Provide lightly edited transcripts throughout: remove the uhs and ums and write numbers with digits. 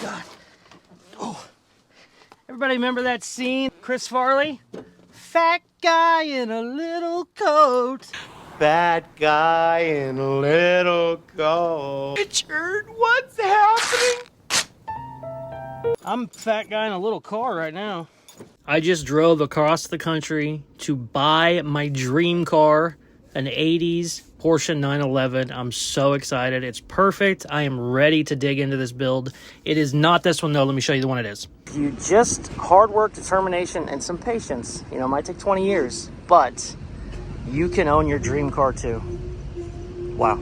God. Oh. Everybody remember that scene? Chris Farley? Fat guy in a little coat. Fat guy in a little coat. Richard, what's happening? I'm a fat guy in a little car right now. I just drove across the country to buy my dream car, an 80s Porsche 911. I'm so excited. It's perfect. I am ready to dig into this build. It is not this one, though. Let me show you the one it is. You just hard work, determination, and some patience. You know, it might take 20 years, but you can own your dream car, too. Wow.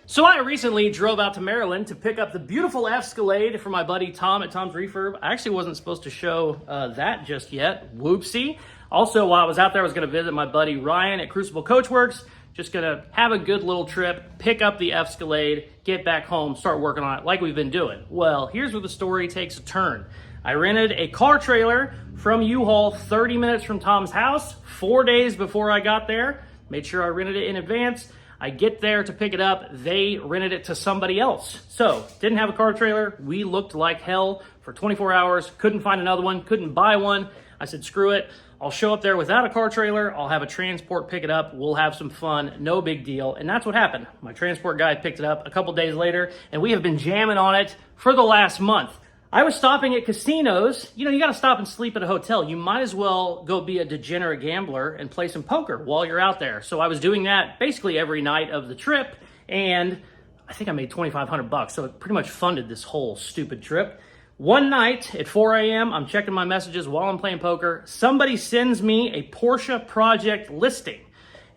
So I recently drove out to Maryland to pick up the beautiful Escalade for my buddy Tom at Tom's Refurb. I actually wasn't supposed to show that just yet. Whoopsie. Also, while I was out there, I was going to visit my buddy Ryan at Crucible Coachworks. Just going to have a good little trip, pick up the Escalade, get back home, start working on it like we've been doing. Well, here's where the story takes a turn. I rented a car trailer from U-Haul 30 minutes from Tom's house, 4 days before I got there. Made sure I rented it in advance. I get there to pick it up, they rented it to somebody else. So, didn't have a car trailer, we looked like hell for 24 hours, couldn't find another one, couldn't buy one. I said, screw it, I'll show up there without a car trailer, I'll have a transport pick it up, we'll have some fun, no big deal. And that's what happened. My transport guy picked it up a couple days later, and we have been jamming on it for the last month. I was stopping at casinos. You know, you gotta stop and sleep at a hotel. You might as well go be a degenerate gambler and play some poker while you're out there. So I was doing that basically every night of the trip, and I think I made $2,500, so it pretty much funded this whole stupid trip. One night at 4 a.m., I'm checking my messages while I'm playing poker. Somebody sends me a Porsche project listing,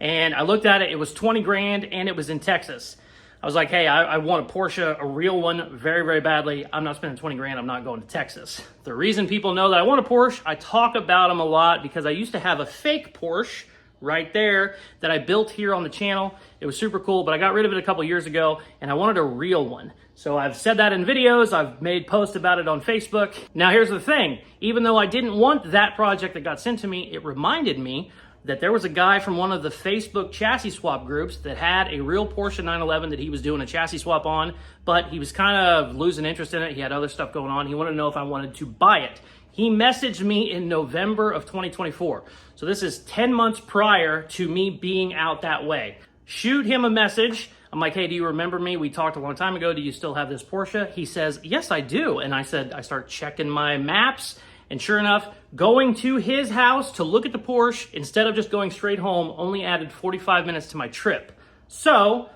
and I looked at it, it was 20 grand, and it was in Texas. I was like, hey, I want a Porsche, a real one, very, very badly. I'm not spending 20 grand. I'm not going to Texas. The reason people know that I want a Porsche, I talk about them a lot because I used to have a fake Porsche right there that I built here on the channel. It was super cool, but I got rid of it a couple years ago and I wanted a real one. So I've said that in videos. I've made posts about it on Facebook. Now here's the thing. Even though I didn't want that project that got sent to me, it reminded me that there was a guy from one of the Facebook chassis swap groups that had a real Porsche 911 that he was doing a chassis swap on, but he was kind of losing interest in it. He had other stuff going on. He wanted to know if I wanted to buy it. He messaged me in November of 2024. So this is 10 months prior to me being out that way. Shoot him a message. I'm like, hey, do you remember me? We talked a long time ago. Do you still have this Porsche? He says, yes, I do. And I said, I start checking my maps. And sure enough, going to his house to look at the Porsche, instead of just going straight home, only added 45 minutes to my trip. So,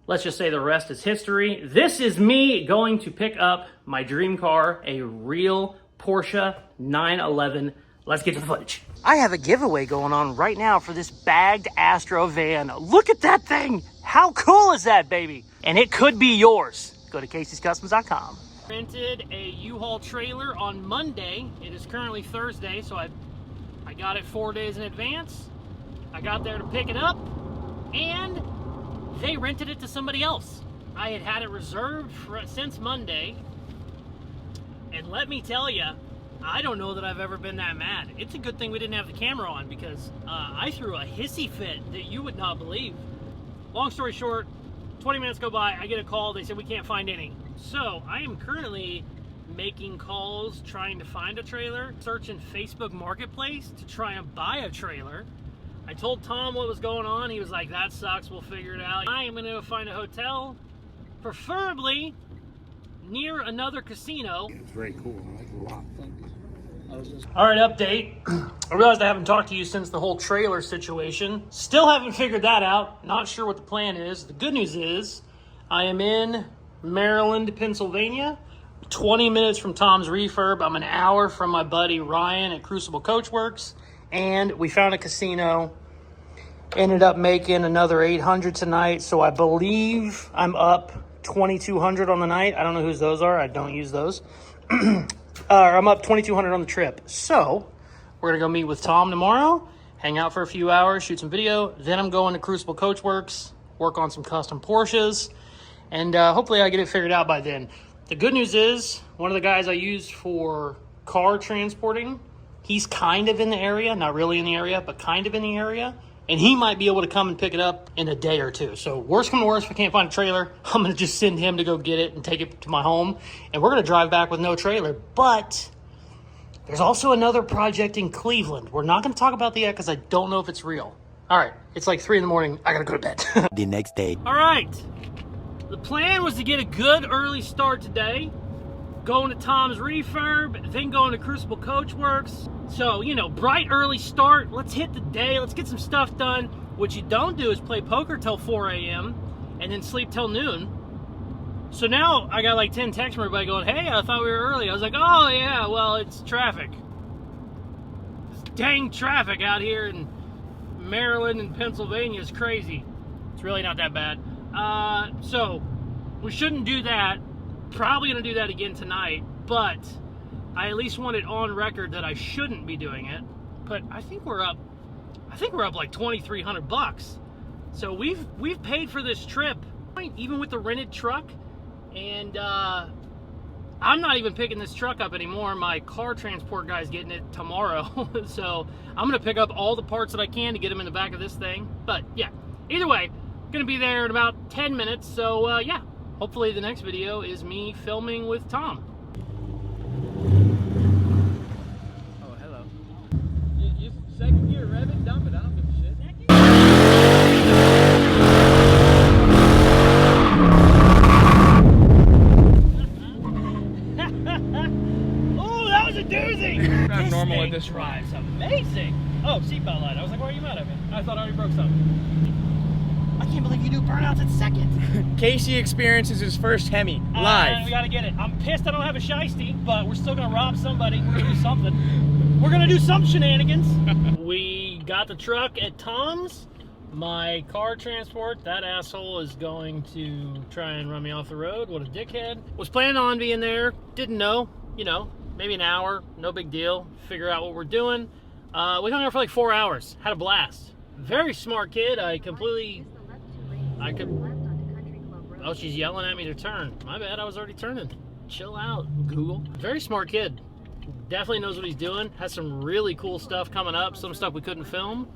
let's just say the rest is history. This is me going to pick up my dream car, a real Porsche 911. Let's get to the footage. I have a giveaway going on right now for this bagged ASTRO van. Look at that thing! How cool is that, baby? And it could be yours. Go to Caseyscustoms.com. Rented a U-Haul trailer on Monday. It is currently Thursday, so I got it 4 days in advance. I got there to pick it up, and they rented it to somebody else. I had it reserved since Monday, and let me tell you, I don't know that I've ever been that mad. It's a good thing we didn't have the camera on because I threw a hissy fit that you would not believe. Long story short, 20 minutes go by, I get a call, they said we can't find any. So I am currently making calls, trying to find a trailer, searching Facebook Marketplace to try and buy a trailer. I told Tom what was going on. He was like, that sucks, we'll figure it out. I am gonna go find a hotel, preferably near another casino. It's very cool, I like it a lot. All right, update. I realized I haven't talked to you since the whole trailer situation. Still haven't figured that out. Not sure what the plan is. The good news is I am in Maryland, Pennsylvania, 20 minutes from Tom's Refurb. I'm an hour from my buddy Ryan at Crucible Coachworks, and we found a casino. Ended up making another 800 tonight, so I believe I'm up 2,200 on the night. I don't know whose those are. I don't use those. I'm up 2,200 on the trip. So we're gonna go meet with Tom tomorrow, hang out for a few hours, shoot some video. Then I'm going to Crucible Coachworks, work on some custom Porsches, and hopefully I get it figured out by then. The good news is one of the guys I used for car transporting, He's kind of in the area, not really in the area, but kind of in the area. And he might be able to come and pick it up in a day or two. So worst come to worst, if I can't find a trailer, I'm going to just send him to go get it and take it to my home. And we're going to drive back with no trailer. But there's also another project in Cleveland. We're not going to talk about that yet because I don't know if it's real. All right, it's like 3 in the morning. I got to go to bed. The next day. All right. The plan was to get a good early start today. Going to Tom's Refurb, then going to Crucible Coachworks. So, you know, bright early start. Let's hit the day. Let's get some stuff done. What you don't do is play poker till 4 a.m. and then sleep till noon. So now I got like 10 texts from everybody going, hey, I thought we were early. I was like, oh, yeah, well, it's traffic. This dang traffic out here in Maryland and Pennsylvania is crazy. It's really not that bad. So we shouldn't do that. Probably gonna do that again tonight, but I at least want it on record that I shouldn't be doing it. But I think we're up like $2,300. So we've paid for this trip, even with the rented truck, and I'm not even picking this truck up anymore. My car transport guy's getting it tomorrow. So I'm gonna pick up all the parts that I can to get them in the back of this thing. But yeah, either way, gonna be there in about 10 minutes. So yeah. Hopefully the next video is me filming with Tom. Oh, hello. You second gear, rev it, dump it, I don't give a shit. Oh, that was a doozy! That's normal at this drive's amazing. Oh, seatbelt light. I was like, why are you mad at me? I thought I already broke something. I can't believe you do burnouts at second. Casey experiences his first Hemi live. We gotta get it. I'm pissed I don't have a shiesty, but we're still gonna rob somebody. We're gonna do something. We're gonna do some shenanigans. We got the truck at Tom's. My car transport, that asshole is going to try and run me off the road. What a dickhead. Was planning on being there. Didn't know. You know, maybe an hour. No big deal. Figure out what we're doing. We hung out for like 4 hours. Had a blast. Very smart kid. Oh, she's yelling at me to turn. My bad, I was already turning. Chill out, Google. Very smart kid. Definitely knows what he's doing. Has some really cool stuff coming up. Some stuff we couldn't film.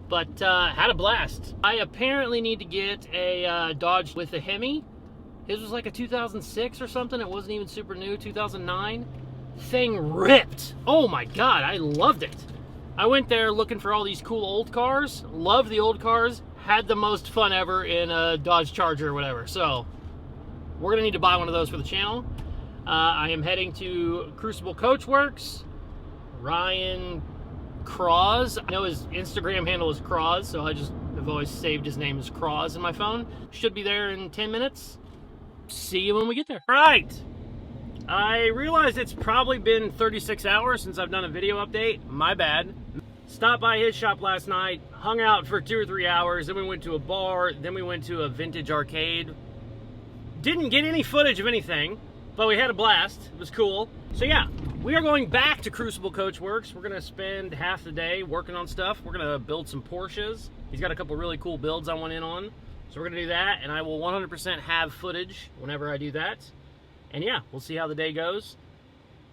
But had a blast. I apparently need to get a Dodge with a Hemi. His was like a 2006 or something. It wasn't even super new, 2009. Thing ripped. Oh my God, I loved it. I went there looking for all these cool old cars. Loved the old cars. Had the most fun ever in a Dodge Charger or whatever. So we're gonna need to buy one of those for the channel. I am heading to Crucible Coachworks. Ryan Craws. I know his Instagram handle is Craws, so I've always saved his name as Craws in my phone. Should be there in 10 minutes. See you when we get there. All right. I realized it's probably been 36 hours since I've done a video update. My bad. Stopped by his shop last night, hung out for 2 or 3 hours, then we went to a bar, then we went to a vintage arcade. Didn't get any footage of anything, but we had a blast. It was cool. So yeah, we are going back to Crucible Coachworks. We're gonna spend half the day working on stuff. We're gonna build some Porsches. He's got a couple really cool builds I went in on. So we're gonna do that, and I will 100% have footage whenever I do that. And yeah, we'll see how the day goes.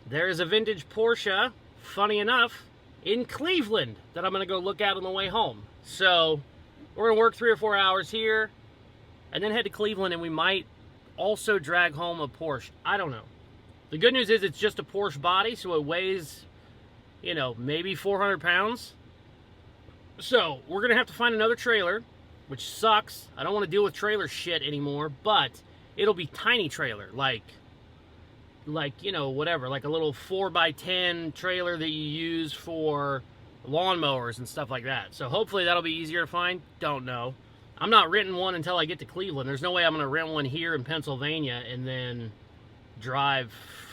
There is a vintage Porsche, funny enough, in Cleveland that I'm gonna go look at on the way home. So we're gonna work 3 or 4 hours here and then head to Cleveland, and we might also drag home a Porsche. I don't know. The good news is it's just a Porsche body, so it weighs, you know, maybe 400 pounds. So we're gonna have to find another trailer, which sucks. I don't wanna deal with trailer shit anymore, but it'll be tiny trailer, like, you know, whatever, like a little 4x10 trailer that you use for lawnmowers and stuff like that. So hopefully that'll be easier to find. Don't know. I'm not renting one until I get to Cleveland. There's no way I'm going to rent one here in Pennsylvania and then drive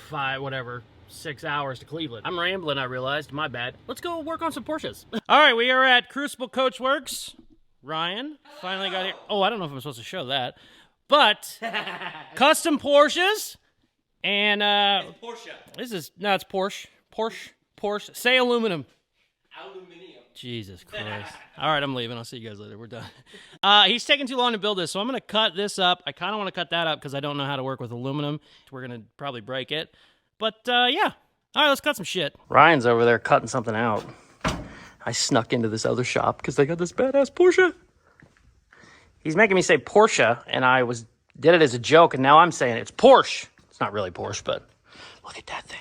6 hours to Cleveland. I'm rambling, I realized. My bad. Let's go work on some Porsches. All right, we are at Crucible Coachworks. Ryan finally got here. Oh, I don't know if I'm supposed to show that. But custom Porsches. And It's Porsche. it's Porsche. Porsche. Say aluminum. Aluminium. Jesus Christ. All right, I'm leaving. I'll see you guys later. We're done. He's taking too long to build this, so I'm going to cut this up. I kind of want to cut that up because I don't know how to work with aluminum. We're going to probably break it. But, yeah, All right, let's cut some shit. Ryan's over there cutting something out. I snuck into this other shop because they got this badass Porsche. He's making me say Porsche, and I did it as a joke, and now I'm saying it's Porsche. It's not really Porsche, but look at that thing.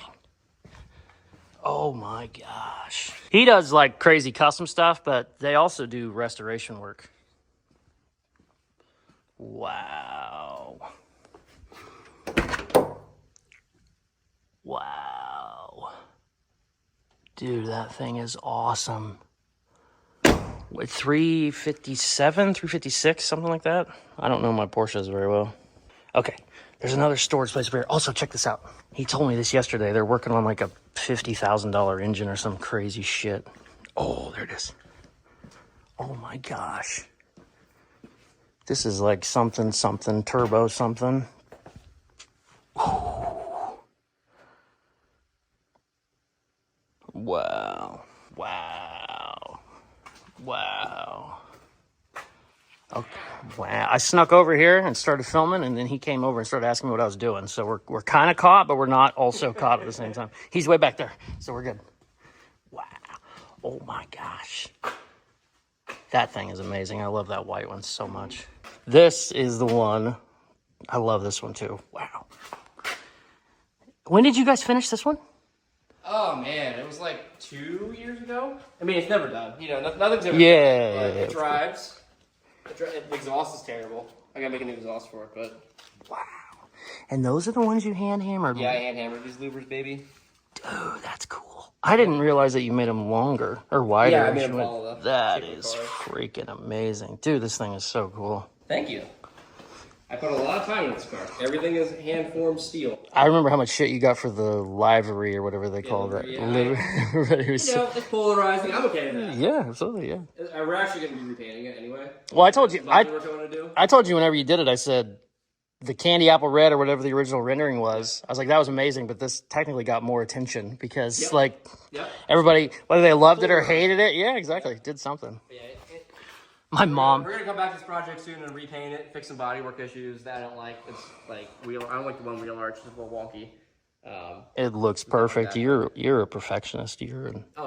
Oh my gosh. He does like crazy custom stuff, but they also do restoration work. Wow. Wow. Dude, that thing is awesome. What, 357, 356, something like that? I don't know my Porsches very well. Okay, there's another storage place over here. Also, check this out. He told me this yesterday. They're working on like a $50,000 engine or some crazy shit. Oh, there it is. Oh my gosh. This is like something, turbo something. Wow. Wow. Wow. Okay. Wow. I snuck over here and started filming, and then he came over and started asking me what I was doing. So we're kind of caught, but we're not also caught at the same time. He's way back there, so we're good. Wow. Oh my gosh. That thing is amazing. I love that white one so much. This is the one. I love this one too. Wow. When did you guys finish this one? Oh man, it was like 2 years ago. I mean, it's never done. You know, nothing's ever Yeah. done. But it drives. The exhaust is terrible. I gotta make a new exhaust for it, but. Wow. And those are the ones you hand hammered? Yeah, I hand hammered these louvers, baby. Dude, that's cool. I didn't realize that you made them longer or wider. Yeah, I made them all That is freaking amazing. Dude, this thing is so cool. Thank you. I put a lot of time in this car. Everything is hand-formed steel. I remember how much shit you got for the livery or whatever they call that. Yeah, It's polarizing. I'm okay with that. Yeah, absolutely, yeah. We're actually going to be repainting it anyway. Well, I told you, do. I told you whenever you did it, I said the candy apple red or whatever the original rendering was. I was like, that was amazing, but this technically got more attention because everybody, whether they loved it or hated it, yeah, exactly, did something. Yeah, My mom. We're going to come back to this project soon and repaint it, fix some bodywork issues that I don't like. It's like I don't like the one wheel arch, it's a little wonky. It looks perfect. You're a perfectionist. Oh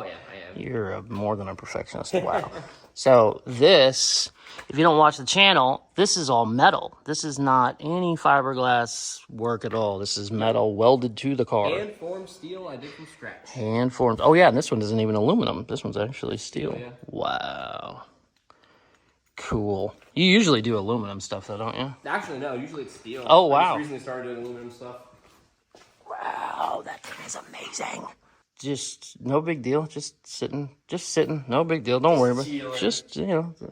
yeah, I am. You're more than a perfectionist. Wow. So this, if you don't watch the channel, this is all metal. This is not any fiberglass work at all. This is metal welded to the car. Hand-formed steel I did from scratch. Hand-formed. Oh yeah, and this one isn't even aluminum. This one's actually steel. Oh, yeah. Wow. Cool. You usually do aluminum stuff though, don't you? Actually, no. Usually it's steel. Oh, wow. I just recently started doing aluminum stuff. Wow, that thing is amazing. Just no big deal. Just sitting. No big deal. Don't worry about it. Just,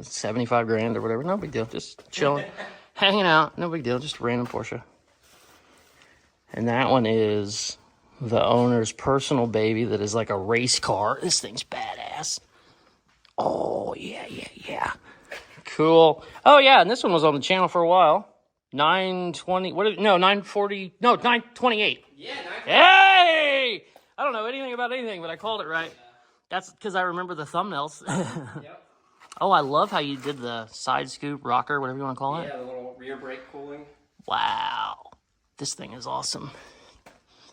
75 grand or whatever. No big deal. Just chilling, hanging out. No big deal. Just random Porsche. And that one is the owner's personal baby that is like a race car. This thing's badass. Oh, yeah. Cool. Oh, yeah, and this one was on the channel for a while. 920, 940, no, 928. Yeah, 928. Hey! I don't know anything about anything, but I called it right. That's because I remember the thumbnails. Yep. Oh, I love how you did the side scoop rocker, whatever you want to call it. Yeah, the little rear brake cooling. Wow. This thing is awesome.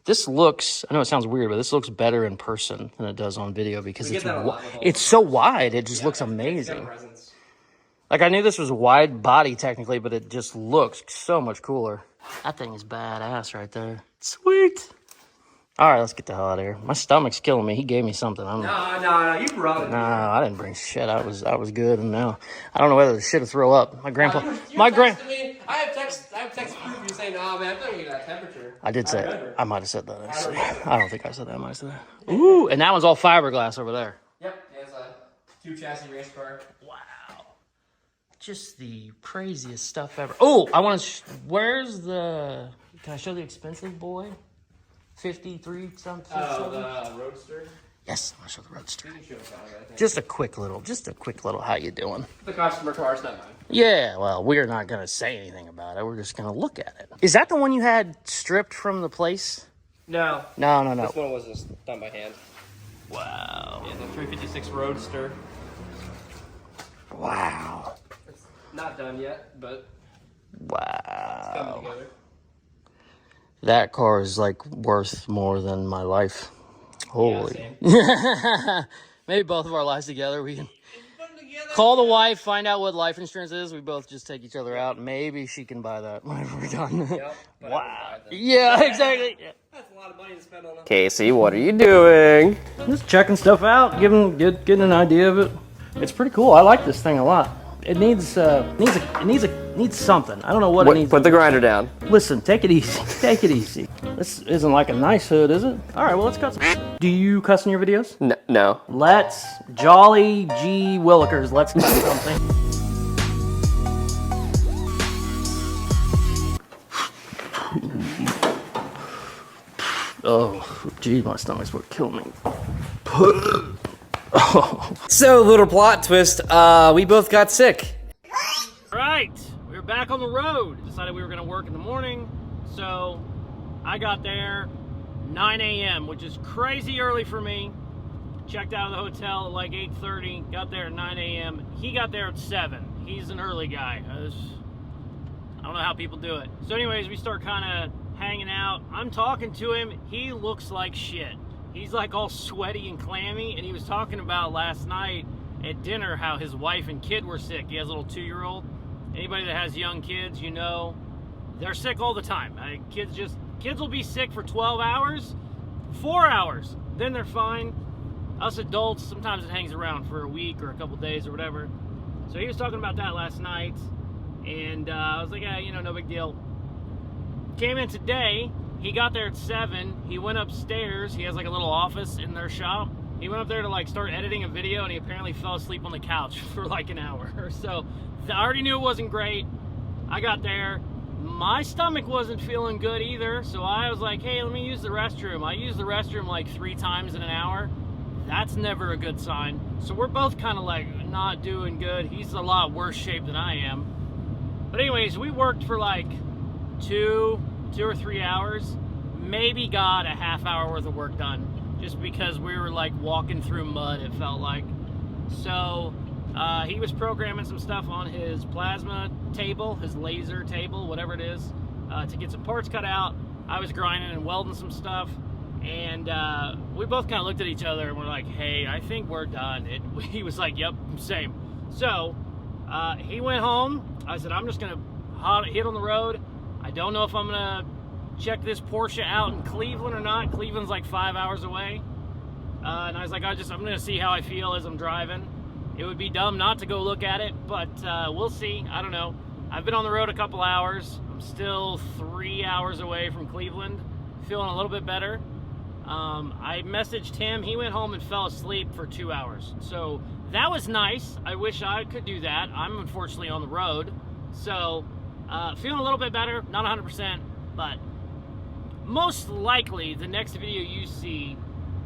This looks, I know it sounds weird, but this looks better in person than it does on video because it's so wide. It just looks amazing. Like, I knew this was wide body technically, but it just looks so much cooler. That thing is badass right there. Sweet. All right, let's get the hell out of here. My stomach's killing me. He gave me something. No, you brought it. No, I didn't bring shit. I was good, and now I don't know whether to shit or throw up. My grandpa, I have text proof you saying, "No, man, I'm not getting that temperature." I did say it. I might have said that. Actually. I don't think I said that. I might have said that. Ooh, and that one's all fiberglass over there. Yep, it's a 2-chassis race car. Wow. Just the craziest stuff ever. Oh, I want to. Where's the? Can I show the expensive boy? 53 something. Oh, the Roadster. Yes, I want to show the Roadster. You can show us how, I think. Just a quick little. How you doing? The customer car is not mine. Yeah, well, we're not gonna say anything about it. We're just gonna look at it. Is that the one you had stripped from the place? No. No. This one was just done by hand. Wow. Yeah, the 356 Roadster. Wow. It's not done yet, but wow. it's coming together. That car is like worth more than my life. Holy. Maybe both of our lives together. We can call the wife, find out what life insurance is. We both just take each other out. Maybe she can buy that whenever we're done. Yep. Wow. Yeah, exactly. Yeah. That's a lot of money to spend on them. Casey, what are you doing? Just checking stuff out, getting an idea of it. It's pretty cool. I like this thing a lot. It needs something. I don't know what it needs. Put the grinder down. Listen, take it easy. Take it easy. This isn't like a nice hood, is it? All right, well, let's cut some. Do you cuss in your videos? No. Let's Jolly G Willikers. Let's cut something. Oh, geez, my stomach's what killed me. Oh. So, little plot twist, we both got sick. Right, we were back on the road. Decided we were gonna work in the morning, so I got there 9 a.m., which is crazy early for me. Checked out of the hotel at like 8:30, got there at 9 a.m. He got there at 7. He's an early guy. I don't know how people do it. So anyways, we start kind of hanging out. I'm talking to him. He looks like shit. He's like all sweaty and clammy, and he was talking about last night at dinner how his wife and kid were sick. He has a little 2-year-old. Anybody that has young kids, you know, they're sick all the time. Kids will be sick for 12 hours, 4 hours, then they're fine. Us adults, sometimes it hangs around for a week or a couple days or whatever. So he was talking about that last night, and I was like, yeah, you know, no big deal. Came in today. He got there at 7. He went upstairs. He has like a little office in their shop. He went up there to like start editing a video, and he apparently fell asleep on the couch for like an hour or so. I already knew it wasn't great. I got there. My stomach wasn't feeling good either, so I was like, hey, let me use the restroom. I used the restroom like 3 times in an hour. That's never a good sign. So we're both kind of like not doing good. He's a lot worse shape than I am. But anyways, we worked for like 2 or 3 hours, maybe got a half hour worth of work done, just because we were like walking through mud, it felt like. So he was programming some stuff on his plasma table, his laser table, whatever it is, to get some parts cut out. I was grinding and welding some stuff, and we both kind of looked at each other and we're like, hey, I think we're done. He was like, yep, same. So he went home. I said, I'm just gonna hit on the road. I don't know if I'm gonna check this Porsche out in Cleveland or not. Cleveland's like 5 hours away. And I was like, I'm gonna see how I feel as I'm driving. It would be dumb not to go look at it, but we'll see. I don't know. I've been on the road a couple hours. I'm still 3 hours away from Cleveland. Feeling a little bit better. I messaged him. He went home and fell asleep for 2 hours. So that was nice. I wish I could do that. I'm unfortunately on the road. So feeling a little bit better, not 100%, but most likely the next video you see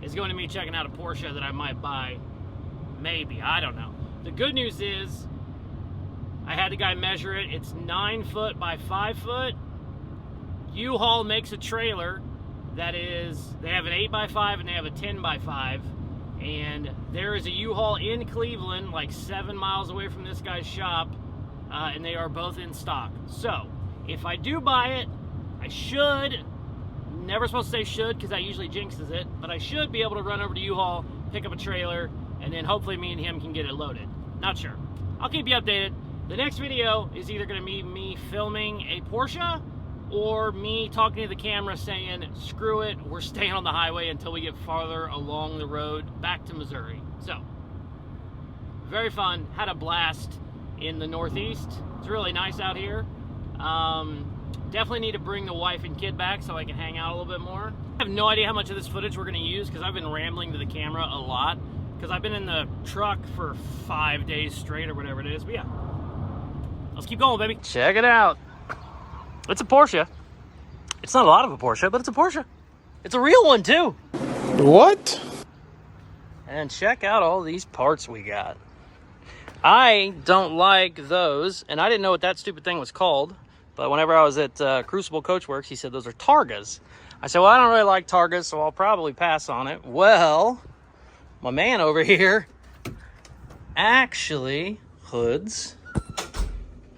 is going to be checking out a Porsche that I might buy. Maybe, I don't know. The good news is I had the guy measure it. It's 9 foot by 5 foot. U-Haul makes a trailer that is, they have an 8x5 and they have a 10x5. And there is a U-Haul in Cleveland, like 7 miles away from this guy's shop. And they are both in stock. So, if I do buy it, I should, never supposed to say should because that usually jinxes it, but I should be able to run over to U-Haul, pick up a trailer, and then hopefully me and him can get it loaded. Not sure. I'll keep you updated. The next video is either going to be me filming a Porsche or me talking to the camera saying, screw it, we're staying on the highway until we get farther along the road back to Missouri. So, very fun. Had a blast in the Northeast. It's really nice out here. Definitely need to bring the wife and kid back so I can hang out a little bit more. I have no idea how much of this footage we're going to use because I've been rambling to the camera a lot because I've been in the truck for 5 days straight or whatever it is. But yeah, let's keep going, baby. Check it out. It's a Porsche. It's not a lot of a Porsche, but it's a Porsche. It's a real one too. What? And check out all these parts we got. I don't like those, and I didn't know what that stupid thing was called, but whenever I was at Crucible Coachworks, he said those are Targas. I said, well, I don't really like Targas, so I'll probably pass on it. Well, my man over here, actually, hoods,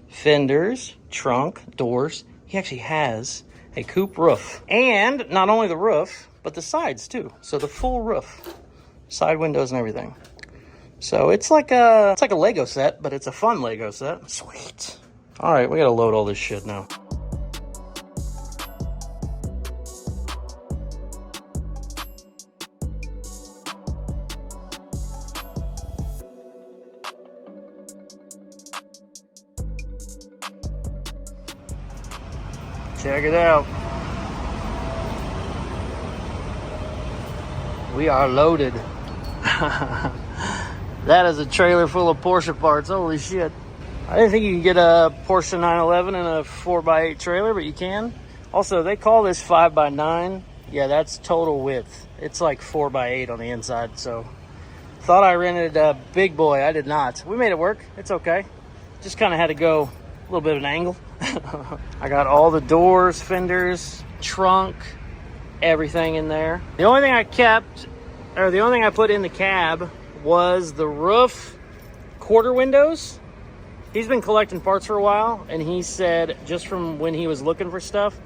fenders, trunk, doors, he actually has a coupe roof. And not only the roof, but the sides too. So the full roof, side windows and everything. So it's like a Lego set, but it's a fun Lego set. Sweet. All right, we gotta load all this shit now. Check it out. We are loaded. That is a trailer full of Porsche parts. Holy shit. I didn't think you could get a Porsche 911 in a 4x8 trailer, but you can. Also, they call this 5x9. Yeah, that's total width. It's like 4x8 on the inside, so. Thought I rented a big boy. I did not. We made it work. It's okay. Just kind of had to go a little bit of an angle. I got all the doors, fenders, trunk, everything in there. The only thing I kept, or the only thing I put in the cab was the roof quarter windows. He's been collecting parts for a while, and he said just from when he was looking for stuff,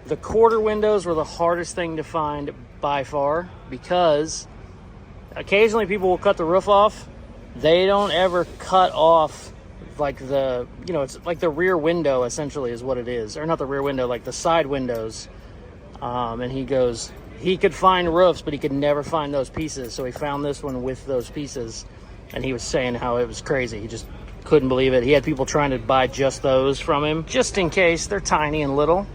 the quarter windows were the hardest thing to find by far, because occasionally people will cut the roof off. They don't ever cut off like the, you know, it's like the rear window essentially is what it is. Or not the rear window, like the side windows. And he goes, he could find roofs, but he could never find those pieces. So he found this one with those pieces. And he was saying how it was crazy. He just couldn't believe it. He had people trying to buy just those from him, just in case. They're tiny and little.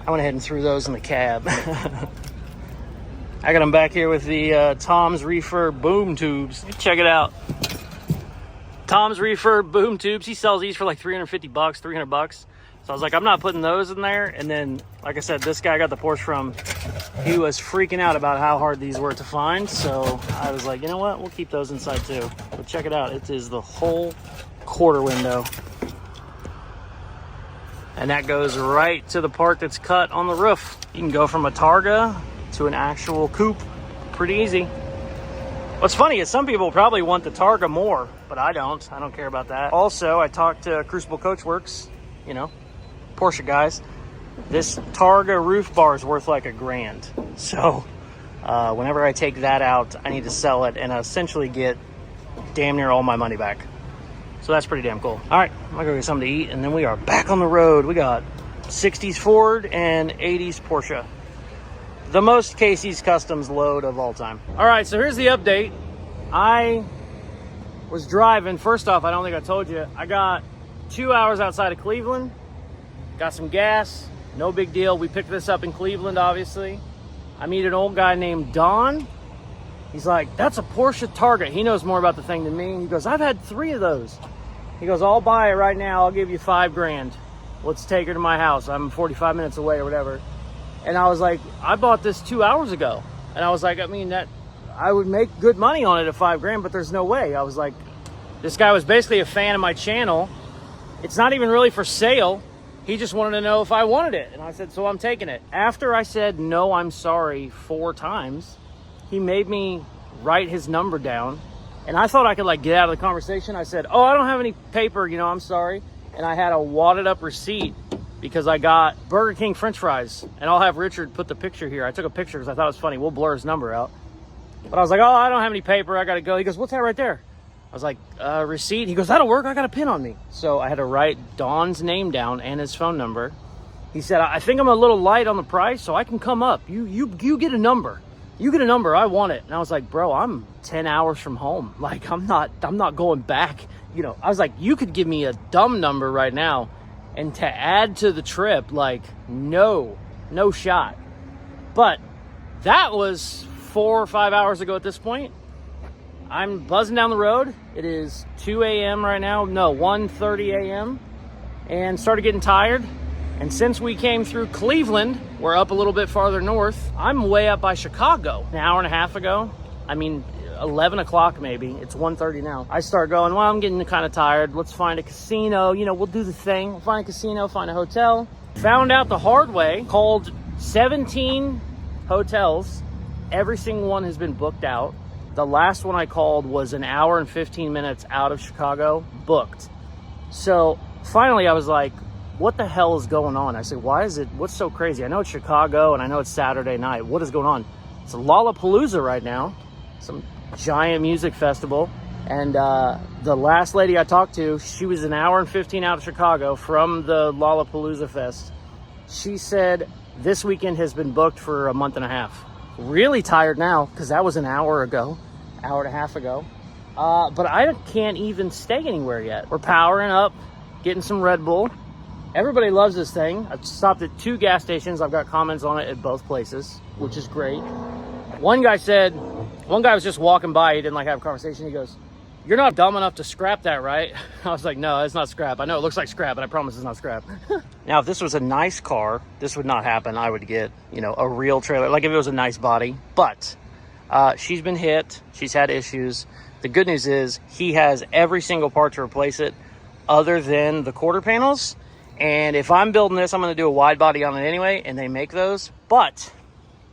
I went ahead and threw those in the cab. I got them back here with the Tom's Refurb boom tubes. Check it out. Tom's Refurb boom tubes. He sells these for like 350 bucks, 300 bucks. So I was like, I'm not putting those in there. And then, like I said, this guy I got the Porsche from, he was freaking out about how hard these were to find. So I was like, you know what? We'll keep those inside too. But check it out. It is the whole quarter window. And that goes right to the part that's cut on the roof. You can go from a Targa to an actual coupe pretty easy. What's funny is some people probably want the Targa more, but I don't care about that. Also, I talked to Crucible Coachworks, you know, Porsche guys. This Targa roof bar is worth like $1,000. So whenever I take that out, I need to sell it and essentially get damn near all my money back. So that's pretty damn cool. All right, I'm gonna go get something to eat, and then we are back on the road. We got 60s Ford and 80s Porsche. The most Caseyscustoms load of all time. All right, so here's the update. I was driving. First off, I don't think I told you, I got 2 hours outside of Cleveland, got some gas, no big deal. We picked this up in Cleveland, obviously. I meet an old guy named Don. He's like, that's a Porsche Targa. He knows more about the thing than me. He goes, I've had 3 of those. He goes, I'll buy it right now. I'll give you $5,000. Let's take her to my house. I'm 45 minutes away or whatever. And I was like, I bought this 2 hours ago. And I was like, I mean, that I would make good money on it at $5,000, but there's no way. I was like, this guy was basically a fan of my channel. It's not even really for sale. He just wanted to know if I wanted it. And I said, so I'm taking it. After I said, no, I'm sorry 4 times, he made me write his number down. And I thought I could like get out of the conversation. I said, oh, I don't have any paper, you know, I'm sorry. And I had a wadded up receipt because I got Burger King French fries. And I'll have Richard put the picture here. I took a picture because I thought it was funny. We'll blur his number out. But I was like, oh, I don't have any paper. I got to go. He goes, what's that right there? I was like, receipt. He goes, that'll work. I got a pin on me. So I had to write Don's name down and his phone number. He said, I think I'm a little light on the price, so I can come up. You get a number. You get a number. I want it. And I was like, bro, I'm 10 hours from home. Like, I'm not going back. You know, I was like, you could give me a dumb number right now. And to add to the trip, like, no shot. But that was 4 or 5 hours ago at this point. I'm buzzing down the road. It is 2 a.m. right now. No, 1:30 a.m. And started getting tired. And since we came through Cleveland, we're up a little bit farther north. I'm way up by Chicago. An hour and a half ago, I mean, 11 o'clock maybe. It's 1:30 now. I start going, well, I'm getting kind of tired. Let's find a casino. You know, we'll do the thing. We'll find a casino, find a hotel. Found out the hard way. Called 17 hotels. Every single one has been booked out. The last one I called was an hour and 15 minutes out of Chicago, booked. So finally I was like, what the hell is going on? I said, what's so crazy? I know it's Chicago and I know it's Saturday night. What is going on? It's Lollapalooza right now, some giant music festival. And the last lady I talked to, she was an hour and 15 out of Chicago from the Lollapalooza Fest. She said this weekend has been booked for a month and a half. Really tired now because that was an hour and a half ago. But I can't even stay anywhere yet. We're powering up, getting some Red Bull. Everybody loves this thing. I've stopped at 2 gas stations. I've got comments on it at both places, which is great. One guy was just walking by. He didn't like have a conversation. He goes, "You're not dumb enough to scrap that, right?" I was like, "No, it's not scrap. I know it looks like scrap, but I promise it's not scrap." Now, if this was a nice car, this would not happen. I would get, a real trailer, like if it was a nice body. But she's been hit. She's had issues. The good news is he has every single part to replace it other than the quarter panels. And if I'm building this, I'm going to do a wide body on it anyway, and they make those. But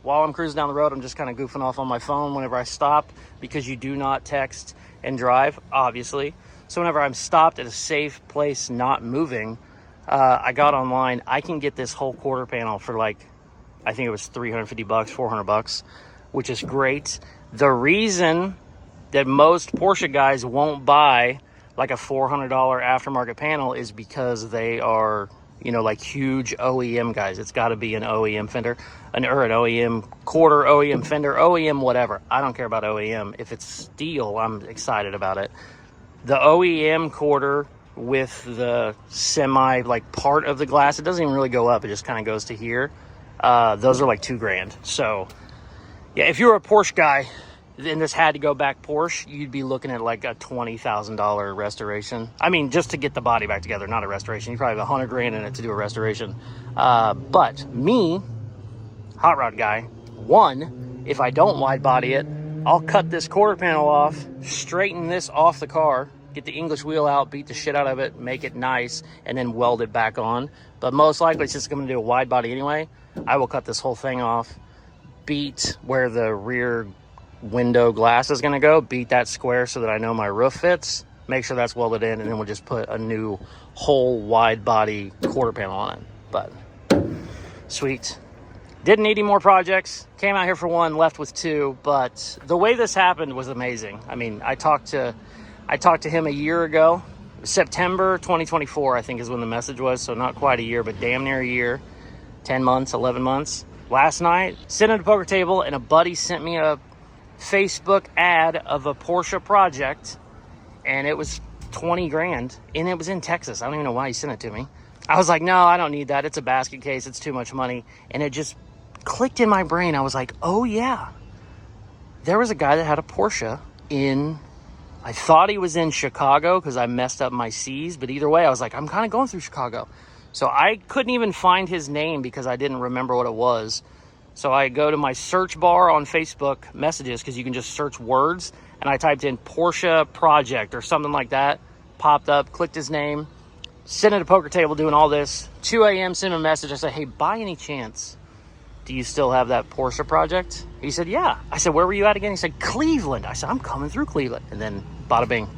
while I'm cruising down the road, I'm just kind of goofing off on my phone whenever I stop, because you do not text and drive, obviously. So whenever I'm stopped at a safe place not moving, I got online. I can get this whole quarter panel for I think it was $350, $400, which is great. The reason that most Porsche guys won't buy like a $400 aftermarket panel is because they are, huge OEM guys. It's got to be an OEM fender, or an OEM quarter, OEM fender, OEM whatever. I don't care about OEM. If it's steel, I'm excited about it. The OEM quarter with the semi part of the glass, it doesn't even really go up. It just kind of goes to here. Those are like $2,000. So yeah, if you're a Porsche guy and this had to go back Porsche, you'd be looking at like a $20,000 restoration. I mean, just to get the body back together, not a restoration. You probably have $100,000 in it to do a restoration. But me, hot rod guy, if I don't wide body it, I'll cut this quarter panel off, straighten this off the car, get the English wheel out, beat the shit out of it, make it nice, and then weld it back on. But most likely, it's just going to do a wide body anyway. I will cut this whole thing off, beat where the rear window glass is going to go, beat that square so that I know my roof fits, make sure that's welded in, and then we'll just put a new whole wide body quarter panel on it. But sweet. Didn't need any more projects. Came out here for 1, left with 2. But the way this happened was amazing. I mean, I talked to him a year ago. September 2024, I think, is when the message was. So not quite a year, but damn near a year. 10 months, 11 months. Last night, sitting at a poker table, and a buddy sent me a Facebook ad of a Porsche project, and it was $20,000, and it was in Texas. I don't even know why he sent it to me. I was like, no, I don't need that. It's a basket case. It's too much money. And it just clicked in my brain. I was like, oh yeah, there was a guy that had a Porsche I thought he was in Chicago because I messed up my C's, but either way, I was like, I'm kind of going through Chicago. So I couldn't even find his name because I didn't remember what it was. So I go to my search bar on Facebook messages, because you can just search words, and I typed in Porsche project or something like that, popped up, clicked his name, sitting at a poker table doing all this. 2 a.m. sent him a message. I said, hey, by any chance, do you still have that Porsche project? He said, yeah. I said, where were you at again? He said, Cleveland. I said, I'm coming through Cleveland. And then bada bing,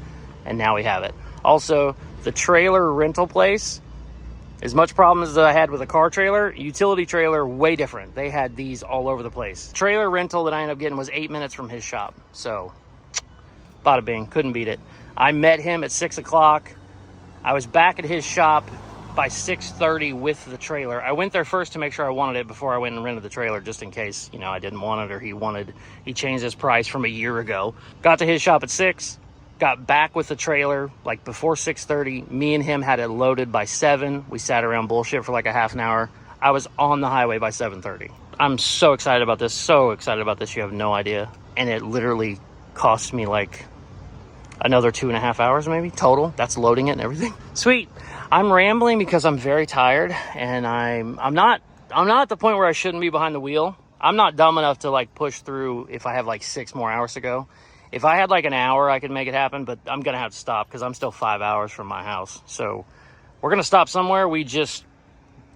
and now we have it. Also, the trailer rental place, as much problems as I had with a car trailer, utility trailer, way different. They had these all over the place. Trailer rental that I ended up getting was 8 minutes from his shop. So, bada bing, couldn't beat it. I met him at 6 o'clock. I was back at his shop by 6:30 with the trailer. I went there first to make sure I wanted it before I went and rented the trailer, just in case, I didn't want it, or he changed his price from a year ago. Got to his shop at 6. Got back with the trailer like before 6:30. Me and him had it loaded by 7. We sat around bullshit for like a half an hour. I was on the highway by 7:30. I'm so excited about this. So excited about this. You have no idea. And it literally cost me like another 2.5 hours maybe total. That's loading it and everything. Sweet. I'm rambling because I'm very tired, and I'm not at the point where I shouldn't be behind the wheel. I'm not dumb enough to like push through if I have like 6 more hours to go. If I had like an hour, I could make it happen, but I'm going to have to stop because I'm still 5 hours from my house. So we're going to stop somewhere. We just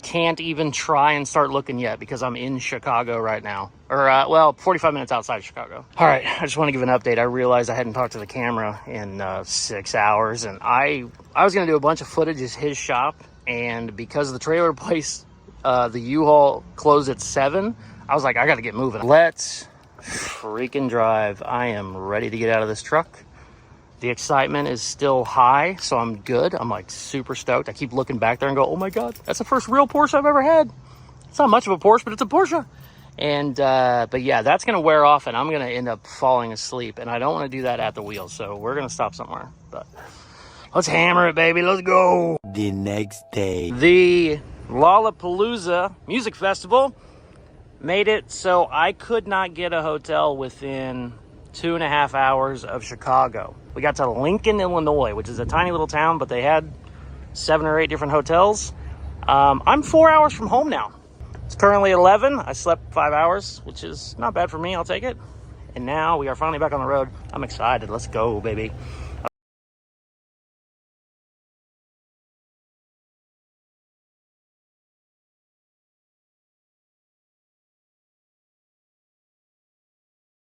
can't even try and start looking yet because I'm in Chicago right now. Or, 45 minutes outside of Chicago. All right, I just want to give an update. I realized I hadn't talked to the camera in 6 hours, and I was going to do a bunch of footage at his shop, and because the trailer place, the U-Haul closed at 7, I was like, I got to get moving. Let's freaking drive. I am ready to get out of this truck. The excitement is still high, so I'm good. I'm like super stoked. I keep looking back there and go, oh my God, that's the first real Porsche I've ever had. It's not much of a Porsche, but it's a Porsche. And, but yeah, that's going to wear off and I'm going to end up falling asleep. And I don't want to do that at the wheel. So we're going to stop somewhere, but let's hammer it, baby. Let's go. The next day. The Lollapalooza Music Festival made it so I could not get a hotel within 2.5 hours of Chicago. We got to Lincoln, Illinois, which is a tiny little town, but they had 7 or 8 different hotels. I'm 4 hours from home now. It's currently 11. I slept 5 hours, which is not bad for me. I'll take it. And now we are finally back on the road. I'm excited. Let's go, baby.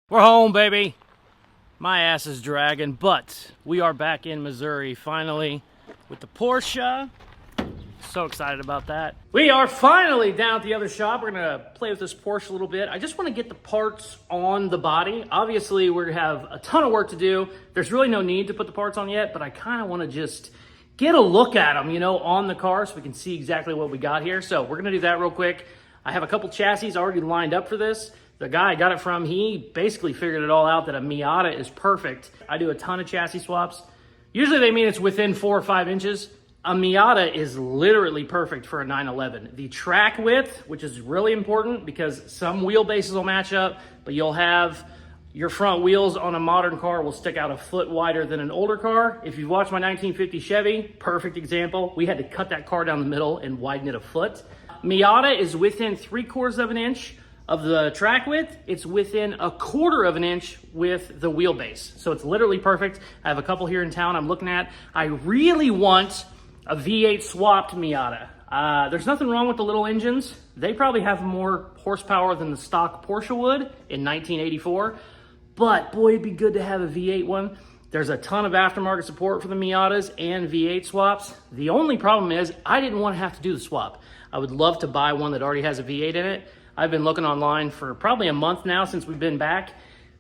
We're home, baby. My ass is dragging, but we are back in Missouri finally with the Porsche. So excited about that. We are finally down at the other shop. We're gonna play with this Porsche a little bit. I just want to get the parts on the body. Obviously, we're gonna have a ton of work to do. There's really no need to put the parts on yet, but I kind of want to just get a look at them, you know, on the car so we can see exactly what we got here. So we're gonna do that real quick. I have a couple chassis already lined up for this. The guy I got it from, he basically figured it all out that a Miata is perfect. I do a ton of chassis swaps. Usually they mean it's within 4 or 5 inches. A Miata is literally perfect for a 911. The track width, which is really important because some wheelbases will match up, but you'll have your front wheels on a modern car will stick out a foot wider than an older car. If you've watched my 1950 Chevy, perfect example. We had to cut that car down the middle and widen it a foot. Miata is within 3/4 of an inch of the track width. It's within 1/4 of an inch with the wheelbase. So it's literally perfect. I have a couple here in town I'm looking at. I really want a V8 swapped Miata. There's nothing wrong with the little engines. They probably have more horsepower than the stock Porsche would in 1984. But boy, it'd be good to have a V8 one. There's a ton of aftermarket support for the Miatas and V8 swaps. The only problem is I didn't want to have to do the swap. I would love to buy one that already has a V8 in it. I've been looking online for probably a month now since we've been back.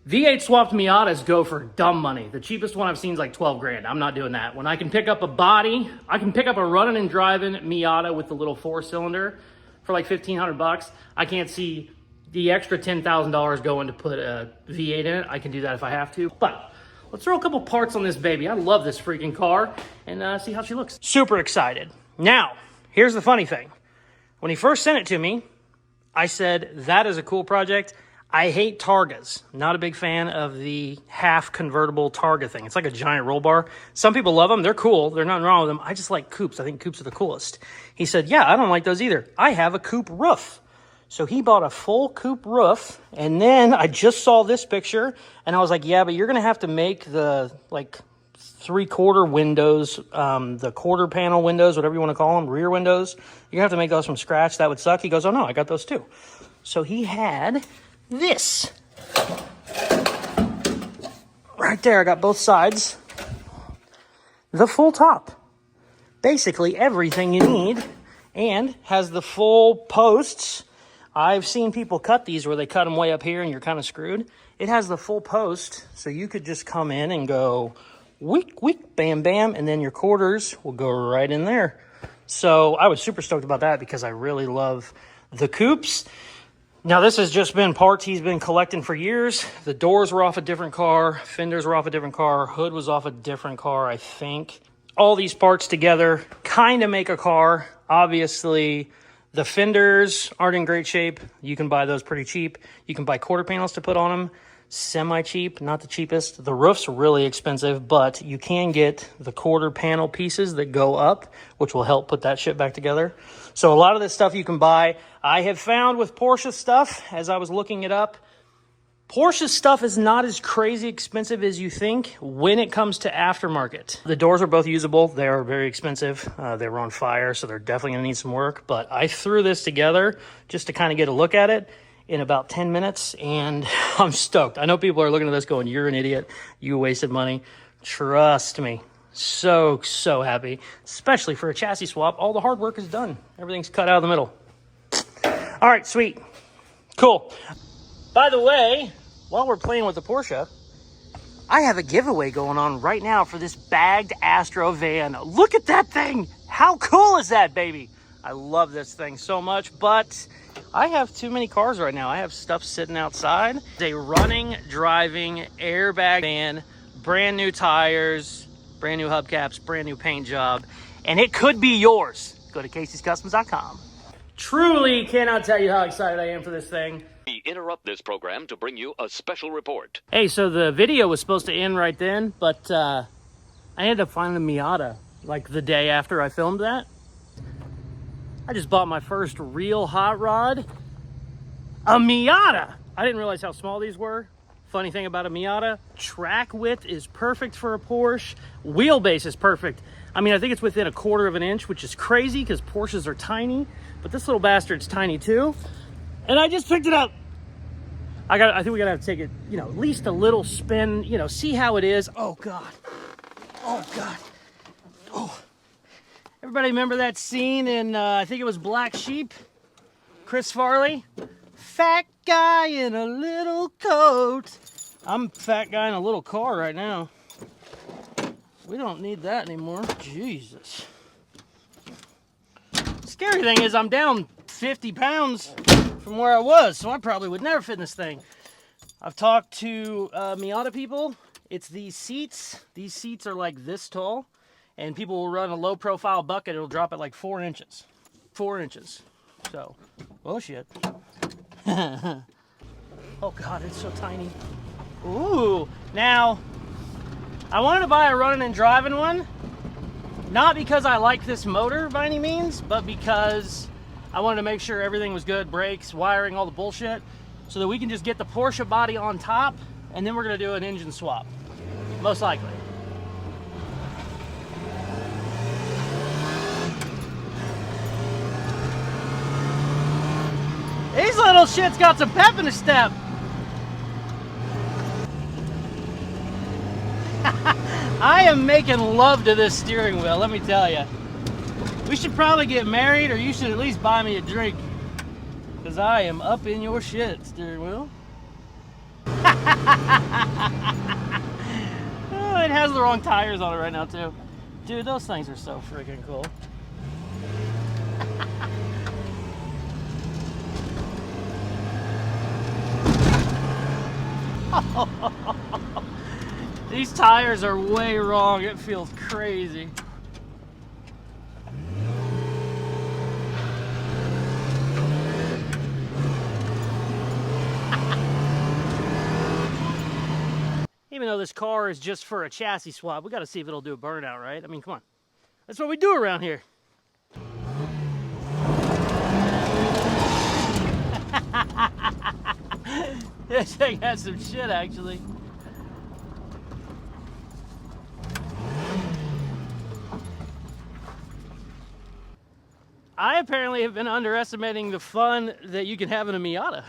V8 swapped Miatas go for dumb money. The cheapest one I've seen is like 12 grand. I'm not doing that. When I can pick up a body, I can pick up a running and driving Miata with the little 4-cylinder for like 1,500 bucks. I can't see the extra $10,000 going to put a V8 in it. I can do that if I have to. But let's throw a couple parts on this baby. I love this freaking car and see how she looks. Super excited. Now, here's the funny thing. When he first sent it to me, I said, that is a cool project. I hate Targas. Not a big fan of the half convertible Targa thing. It's like a giant roll bar. Some people love them. They're cool. There's nothing wrong with them. I just like coupes. I think coupes are the coolest. He said, yeah, I don't like those either. I have a coupe roof. So he bought a full coupe roof. And then I just saw this picture and I was like, yeah, but you're going to have to make the like 3/4 windows, the quarter panel windows, whatever you want to call them, rear windows. You're gonna have to make those from scratch. That would suck. He goes, oh no, I got those too. So he had this right there. I got both sides. The full top. Basically everything you need, and has the full posts. I've seen people cut these where they cut them way up here and you're kind of screwed. It has the full post, so you could just come in and go wick, wick, bam, bam, and then your quarters will go right in there. So I was super stoked about that because I really love the coupes. Now this has just been parts he's been collecting for years. The doors were off a different car, fenders were off a different car, hood was off a different car, I think. All these parts together kind of make a car. Obviously, the fenders aren't in great shape. You can buy those pretty cheap. You can buy quarter panels to put on them. Semi-cheap, not the cheapest. The roof's really expensive, but you can get the quarter panel pieces that go up, which will help put that shit back together. So a lot of this stuff you can buy. I have found with Porsche stuff, as I was looking it up, Porsche stuff is not as crazy expensive as you think when it comes to aftermarket. The doors are both usable. They are very expensive. They were on fire, so they're definitely gonna need some work. But I threw this together just to kind of get a look at it in about 10 minutes, and I'm stoked. I know people are looking at this going, you're an idiot. You wasted money. Trust me. So happy, especially for a chassis swap. All the hard work is done. Everything's cut out of the middle. All right, sweet. Cool. By the way, while we're playing with the Porsche, I have a giveaway going on right now for this bagged Astro van. Look at that thing. How cool is that, baby? I love this thing so much, but I have too many cars right now. I have stuff sitting outside. It's a running, driving, airbag van, brand new tires, brand new hubcaps, brand new paint job, and it could be yours. Go to Caseyscustoms.com. Truly cannot tell you how excited I am for this thing. We interrupt this program to bring you a special report. Hey, so the video was supposed to end right then, but I ended up finding a Miata like the day after I filmed that. I just bought my first real hot rod, a Miata. I didn't realize how small these were. Funny thing about a Miata, track width is perfect for a Porsche. Wheelbase is perfect. I mean, I think it's within 1/4 of an inch, which is crazy because Porsches are tiny, but this little bastard's tiny too. And I just picked it up. I think we gotta have to take it, you know, at least a little spin, you know, see how it is. Oh God. Oh God. Oh. Everybody remember that scene in, I think it was Black Sheep? Chris Farley? Fat guy in a little coat. I'm a fat guy in a little car right now. We don't need that anymore. Jesus. Scary thing is I'm down 50 pounds from where I was, so I probably would never fit in this thing. I've talked to Miata people. It's these seats. These seats are like this tall. And people will run a low profile bucket, it'll drop at like 4 inches. 4 inches. So, oh shit. Oh God, it's so tiny. Ooh, now, I wanted to buy a running and driving one. Not because I like this motor by any means, but because I wanted to make sure everything was good, brakes, wiring, all the bullshit, so that we can just get the Porsche body on top, and then we're gonna do an engine swap, most likely. These little shits got some pep in the step. I am making love to this steering wheel, let me tell you. We should probably get married, or you should at least buy me a drink. Because I am up in your shit, steering wheel. Oh, it has the wrong tires on it right now, too. Dude, those things are so freaking cool. These tires are way wrong. It feels crazy. Even though this car is just for a chassis swap, we got to see if it'll do a burnout, right? I mean, come on. That's what we do around here. This thing has some shit, actually. I apparently have been underestimating the fun that you can have in a Miata.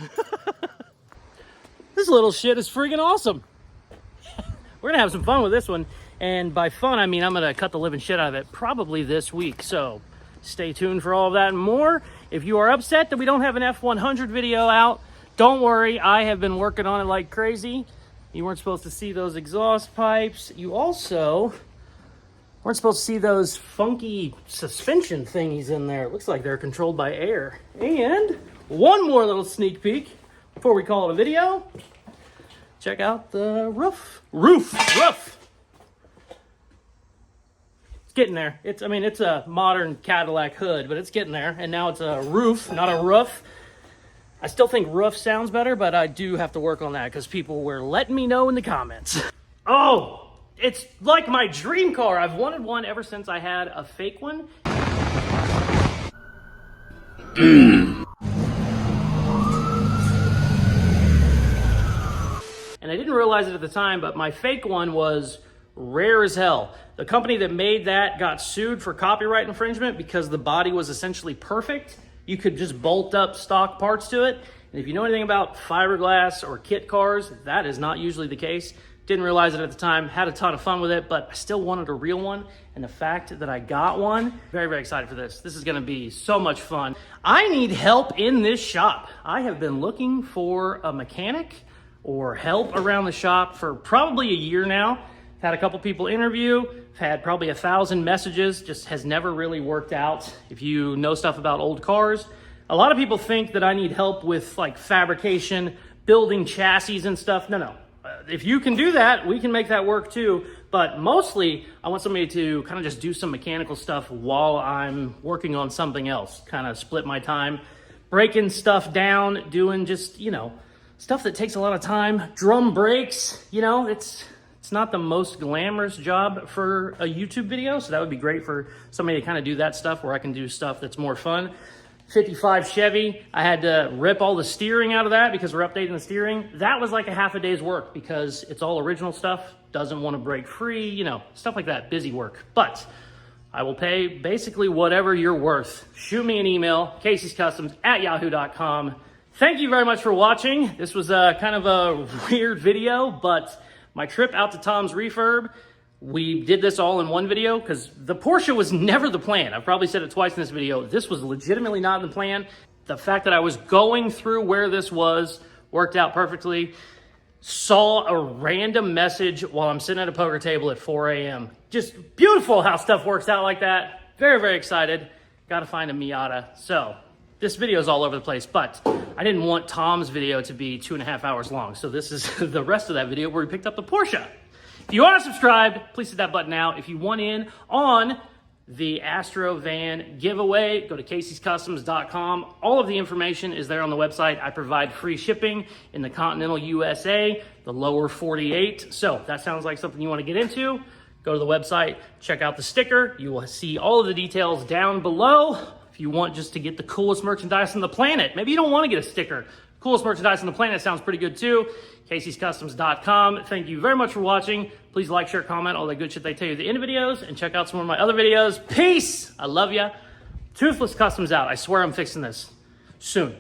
This little shit is freaking awesome. We're gonna have some fun with this one. And by fun, I mean I'm gonna cut the living shit out of it probably this week. So stay tuned for all of that and more. If you are upset that we don't have an F100 video out, don't worry, I have been working on it like crazy. You weren't supposed to see those exhaust pipes. You also weren't supposed to see those funky suspension thingies in there. It looks like they're controlled by air. And one more little sneak peek before we call it a video. Check out the roof. Roof. It's getting there. It's a modern Cadillac hood, but it's getting there. And now it's a roof, not a roof. I still think roof sounds better, but I do have to work on that because people were letting me know in the comments. Oh, it's like my dream car. I've wanted one ever since I had a fake one. And I didn't realize it at the time, but my fake one was rare as hell. The company that made that got sued for copyright infringement because the body was essentially perfect. You could just bolt up stock parts to it. And if you know anything about fiberglass or kit cars, that is not usually the case. Didn't realize it at the time, had a ton of fun with it, but I still wanted a real one. And the fact that I got one, very, very excited for this. This is gonna be so much fun. I need help in this shop. I have been looking for a mechanic or help around the shop for probably a year now. I've had a couple people interview, I've had probably 1,000 messages, just has never really worked out. If you know stuff about old cars, a lot of people think that I need help with like fabrication, building chassis and stuff. No. If you can do that, we can make that work too. But mostly, I want somebody to kind of just do some mechanical stuff while I'm working on something else. Kind of split my time, breaking stuff down, doing just, you know, stuff that takes a lot of time. Drum brakes, you know, it's not the most glamorous job for a YouTube video. So that would be great for somebody to kind of do that stuff where I can do stuff that's more fun. 55 Chevy, I had to rip all the steering out of that because we're updating the steering. That was like a half a day's work because it's all original stuff, doesn't want to break free, you know, stuff like that, busy work. But I will pay basically whatever you're worth. Shoot me an email, caseyscustoms@yahoo.com. Thank you very much for watching. This was kind of a weird video, but my trip out to Tom's Refurb, we did this all in one video because the Porsche was never the plan. I've probably said it twice in this video. This was legitimately not in the plan. The fact that I was going through where this was worked out perfectly. Saw a random message while I'm sitting at a poker table at 4 a.m. Just beautiful how stuff works out like that. Very, very excited. Got to find a Miata. So this video is all over the place, but I didn't want Tom's video to be 2.5 hours long. So this is the rest of that video where we picked up the Porsche. If you aren't subscribed, please hit that button now. If you want in on the ASTRO van giveaway, go to Caseyscustoms.com. All of the information is there on the website. I provide free shipping in the continental USA, the lower 48. So if that sounds like something you want to get into, go to the website, check out the sticker. You will see all of the details down below. If you want just to get the coolest merchandise on the planet, maybe you don't want to get a sticker. Coolest merchandise on the planet sounds pretty good too. Caseyscustoms.com. Thank you very much for watching. Please like, share, comment, all that good shit they tell you at the end of videos, and check out some of my other videos. Peace! I love ya. Toothless Customs out. I swear I'm fixing this soon.